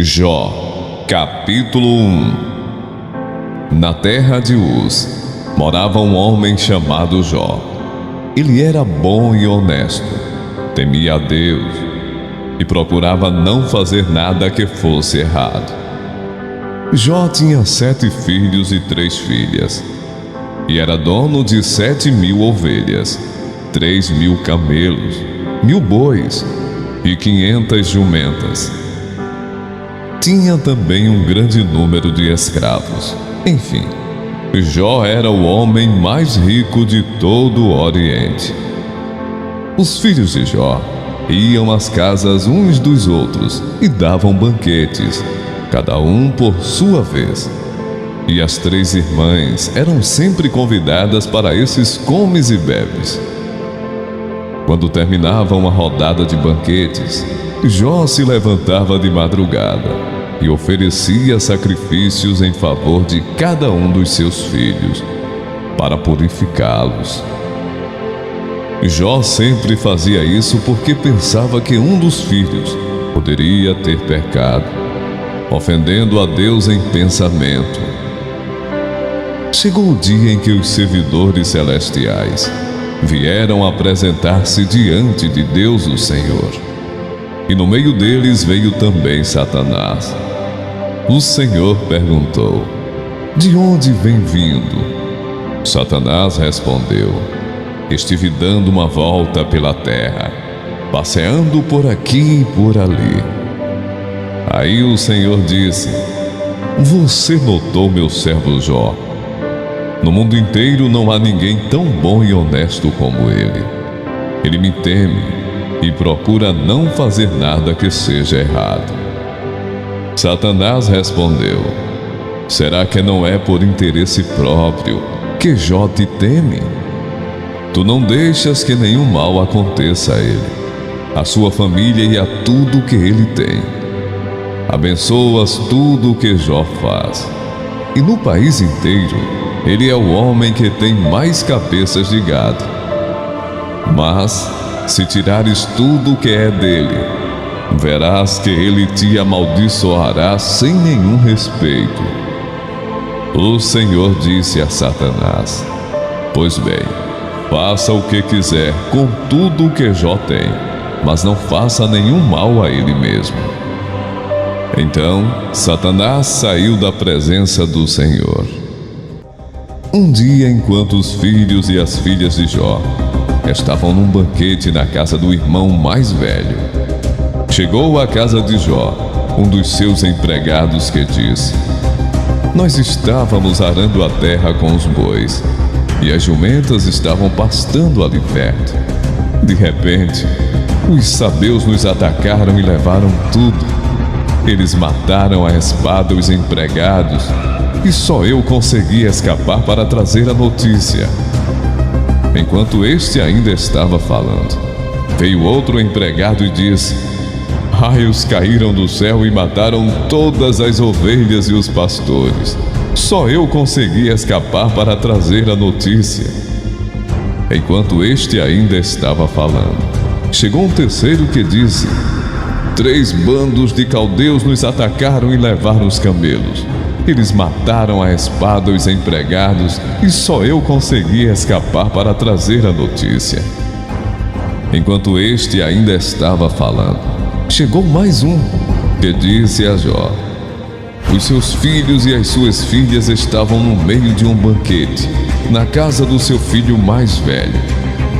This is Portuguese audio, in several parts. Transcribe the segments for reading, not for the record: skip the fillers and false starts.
Jó, capítulo 1. Na terra de Uz, morava um homem chamado Jó. Ele era bom e honesto, temia a Deus e procurava não fazer nada que fosse errado. Jó tinha 7 filhos e 3 filhas, e era dono de 7.000 ovelhas, 3.000 camelos, 1.000 bois e 500 jumentas. Tinha também um grande número de escravos. Enfim, Jó era o homem mais rico de todo o Oriente. Os filhos de Jó iam às casas uns dos outros e davam banquetes, cada um por sua vez. E as 3 irmãs eram sempre convidadas para esses comes e bebes. Quando terminavam a rodada de banquetes, Jó se levantava de madrugada e oferecia sacrifícios em favor de cada um dos seus filhos, para purificá-los. Jó sempre fazia isso porque pensava que um dos filhos poderia ter pecado, ofendendo a Deus em pensamento. Chegou o dia em que os servidores celestiais vieram apresentar-se diante de Deus o Senhor. E no meio deles veio também Satanás. O Senhor perguntou: de onde vem vindo? Satanás respondeu: estive dando uma volta pela terra, passeando por aqui e por ali. Aí o Senhor disse: você notou meu servo Jó? No mundo inteiro não há ninguém tão bom e honesto como ele. Ele me teme e procura não fazer nada que seja errado. Satanás respondeu: será que não é por interesse próprio que Jó te teme? Tu não deixas que nenhum mal aconteça a ele, a sua família e a tudo que ele tem. Abençoas tudo o que Jó faz. E no país inteiro, ele é o homem que tem mais cabeças de gado. Mas, se tirares tudo o que é dele, verás que ele te amaldiçoará sem nenhum respeito. O Senhor disse a Satanás: pois bem, faça o que quiser com tudo o que Jó tem, mas não faça nenhum mal a ele mesmo. Então, Satanás saiu da presença do Senhor. Um dia, enquanto os filhos e as filhas de Jó estavam num banquete na casa do irmão mais velho, chegou à casa de Jó um dos seus empregados que disse: nós estávamos arando a terra com os bois, e as jumentas estavam pastando ali perto. De repente, os sabeus nos atacaram e levaram tudo. Eles mataram à espada os empregados, e só eu consegui escapar para trazer a notícia. Enquanto este ainda estava falando, veio outro empregado e disse: raios caíram do céu e mataram todas as ovelhas e os pastores. Só eu consegui escapar para trazer a notícia. Enquanto este ainda estava falando, chegou um terceiro que disse: 3 bandos de caldeus nos atacaram e levaram os camelos. Eles mataram à espada os empregados e só eu consegui escapar para trazer a notícia. Enquanto este ainda estava falando, chegou mais um que disse a Jó: os seus filhos e as suas filhas estavam no meio de um banquete, na casa do seu filho mais velho.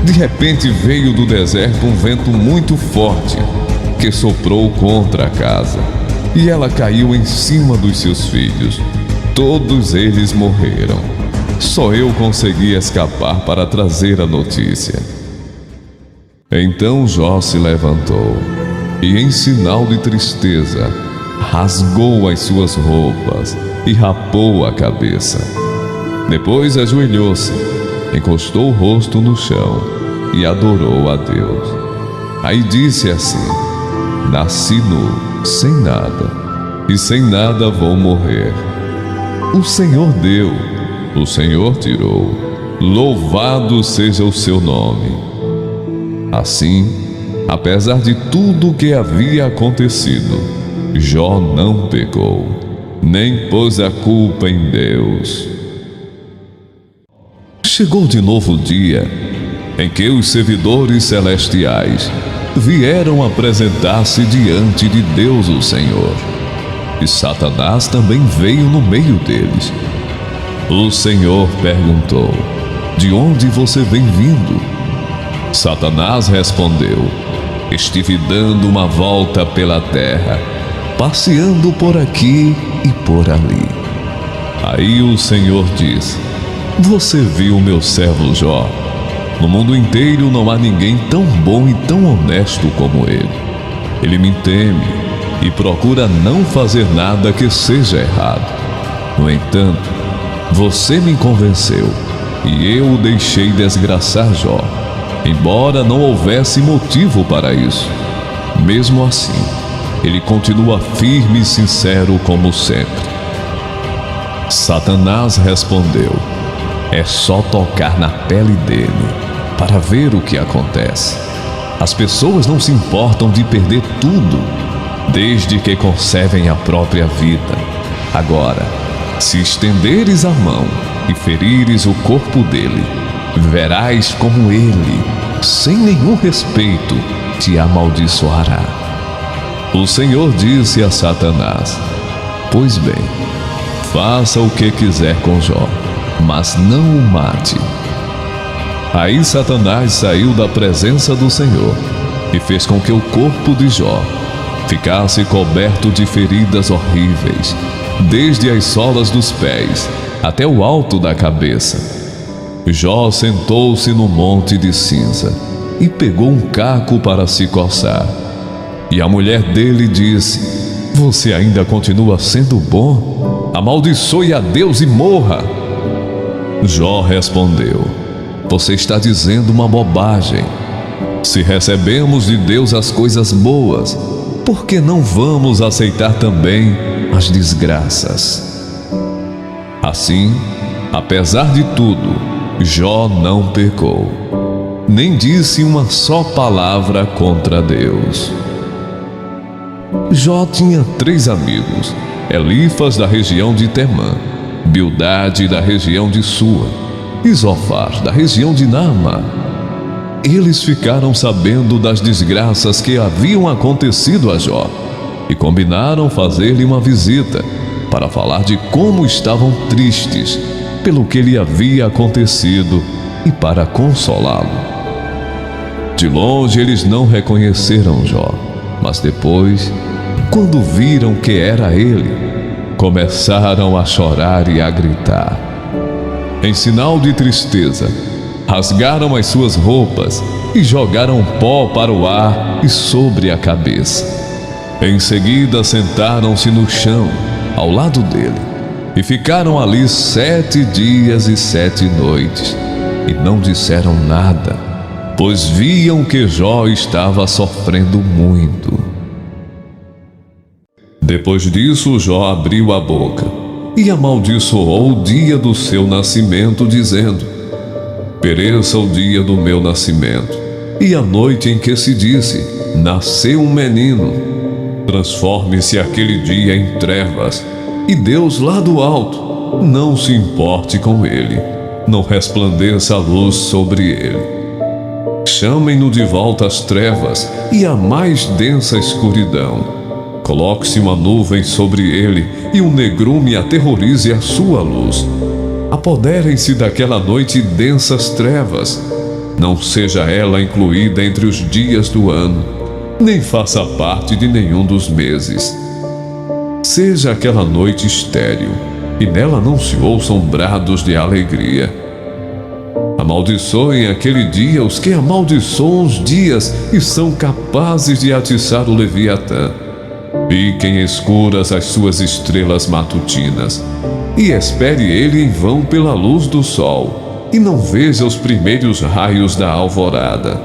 De repente veio do deserto um vento muito forte, que soprou contra a casa, e ela caiu em cima dos seus filhos. Todos eles morreram. Só eu consegui escapar para trazer a notícia. Então Jó se levantou e, em sinal de tristeza, rasgou as suas roupas e rapou a cabeça. Depois ajoelhou-se, encostou o rosto no chão e adorou a Deus. Aí disse assim: nasci nu, sem nada, e sem nada vou morrer. O Senhor deu, o Senhor tirou, louvado seja o seu nome. Assim, apesar de tudo o que havia acontecido, Jó não pecou, nem pôs a culpa em Deus. Chegou de novo o dia em que os servidores celestiais vieram apresentar-se diante de Deus o Senhor. E Satanás também veio no meio deles. O Senhor perguntou: de onde você vem vindo? Satanás respondeu: estive dando uma volta pela terra, passeando por aqui e por ali. Aí o Senhor disse: você viu meu servo Jó? No mundo inteiro não há ninguém tão bom e tão honesto como ele. Ele me teme e procura não fazer nada que seja errado. No entanto, você me convenceu e eu o deixei desgraçar Jó, embora não houvesse motivo para isso. Mesmo assim, ele continua firme e sincero como sempre. Satanás respondeu: é só tocar na pele dele para ver o que acontece. As pessoas não se importam de perder tudo, desde que conservem a própria vida. Agora, se estenderes a mão e ferires o corpo dele, verás como ele, sem nenhum respeito, te amaldiçoará. O Senhor disse a Satanás: pois bem, faça o que quiser com Jó, mas não o mate. Aí Satanás saiu da presença do Senhor e fez com que o corpo de Jó ficasse coberto de feridas horríveis, desde as solas dos pés até o alto da cabeça. Jó sentou-se no monte de cinza e pegou um caco para se coçar. E a mulher dele disse: você ainda continua sendo bom? Amaldiçoe a Deus e morra. Jó respondeu: você está dizendo uma bobagem. Se recebemos de Deus as coisas boas, por que não vamos aceitar também as desgraças? Assim, apesar de tudo, Jó não pecou, nem disse uma só palavra contra Deus. Jó tinha 3 amigos: Elifas, da região de Temã, Bildade, da região de Sua, e Zofar, da região de Naamá. Eles ficaram sabendo das desgraças que haviam acontecido a Jó e combinaram fazer-lhe uma visita para falar de como estavam tristes pelo que lhe havia acontecido e para consolá-lo. De longe eles não reconheceram Jó, mas depois, quando viram que era ele, começaram a chorar e a gritar. Em sinal de tristeza, rasgaram as suas roupas e jogaram pó para o ar e sobre a cabeça. Em seguida sentaram-se no chão, ao lado dele, e ficaram ali 7 dias e 7 noites, e não disseram nada, pois viam que Jó estava sofrendo muito. Depois disso, Jó abriu a boca e amaldiçoou o dia do seu nascimento, dizendo: pereça o dia do meu nascimento, e a noite em que se disse: nasceu um menino. Transforme-se aquele dia em trevas, e Deus lá do alto não se importe com ele, não resplandeça a luz sobre ele. Chamem-no de volta às trevas e à mais densa escuridão. Coloque-se uma nuvem sobre ele e um negrume aterrorize a sua luz. Apoderem-se daquela noite densas trevas. Não seja ela incluída entre os dias do ano, nem faça parte de nenhum dos meses. Seja aquela noite estéril, e nela não se ouçam brados de alegria. Amaldiçoem aquele dia os que amaldiçoam os dias e são capazes de atiçar o Leviatã. Fiquem escuras as suas estrelas matutinas, e espere ele em vão pela luz do sol, e não veja os primeiros raios da alvorada,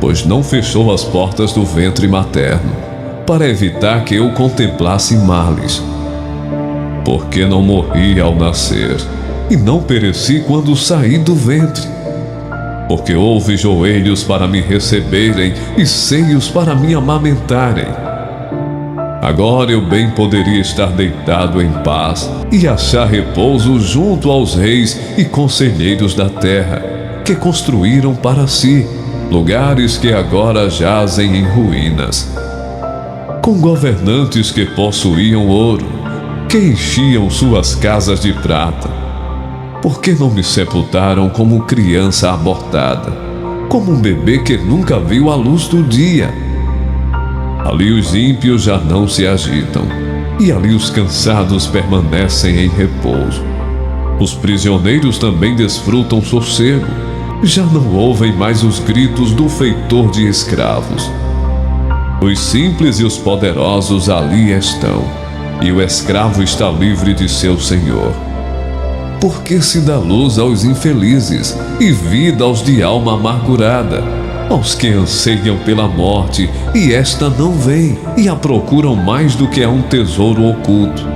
pois não fechou as portas do ventre materno, para evitar que eu contemplasse males. Porque não morri ao nascer, e não pereci quando saí do ventre. Porque houve joelhos para me receberem e seios para me amamentarem. Agora eu bem poderia estar deitado em paz e achar repouso junto aos reis e conselheiros da terra, que construíram para si lugares que agora jazem em ruínas, com governantes que possuíam ouro, que enchiam suas casas de prata. Por que não me sepultaram como criança abortada, como um bebê que nunca viu a luz do dia? Ali os ímpios já não se agitam, e ali os cansados permanecem em repouso. Os prisioneiros também desfrutam sossego, já não ouvem mais os gritos do feitor de escravos. Os simples e os poderosos ali estão, e o escravo está livre de seu senhor. Por que se dá luz aos infelizes e vida aos de alma amargurada, aos que anseiam pela morte, e esta não vem, e a procuram mais do que a um tesouro oculto?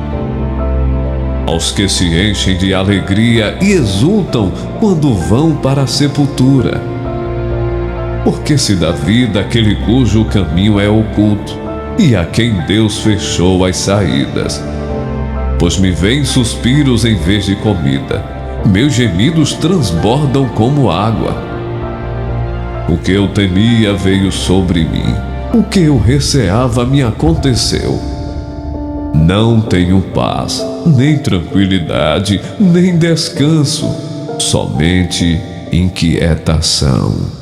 Aos que se enchem de alegria e exultam quando vão para a sepultura. Porque se dá vida àquele cujo caminho é oculto, e a quem Deus fechou as saídas. Pois me vêm suspiros em vez de comida, meus gemidos transbordam como água. O que eu temia veio sobre mim, o que eu receava me aconteceu. Não tenho paz, nem tranquilidade, nem descanso, somente inquietação.